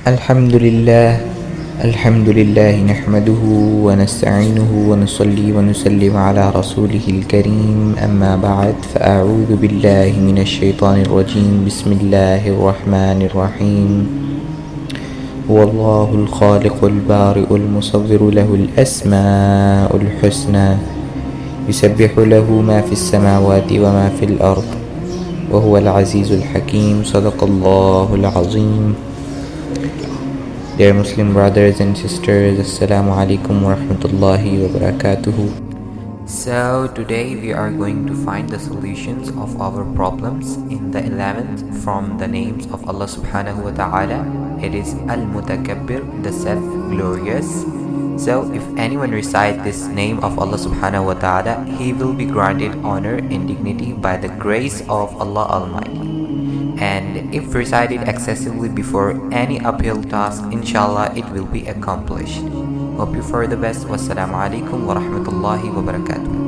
الحمد لله نحمده ونستعينه ونصلي ونسلم على رسوله الكريم. أما بعد، فأعوذ بالله من الشيطان الرجيم. بسم الله الرحمن الرحيم. هو الله الخالق البارئ المصور، له الأسماء الحسنى، يسبح له ما في السماوات وما في الأرض، وهو العزيز الحكيم. صدق الله العظيم. Dear Muslim brothers and sisters, Assalamu alaikum wa rahmatullahi wa barakatuhu. So today we are going to find the solutions of our problems in the 11th from the names of Allah subhanahu wa ta'ala. It is Al-Mutakabbir, the self-glorious. So if anyone recites this name of Allah subhanahu wa ta'ala, he will be granted honor and dignity by the grace of Allah Almighty. And if recited excessively before any uphill task, inshallah it will be accomplished. Hope you for the best. Wassalamu alaikum wa rahmatullahi wa barakatuh.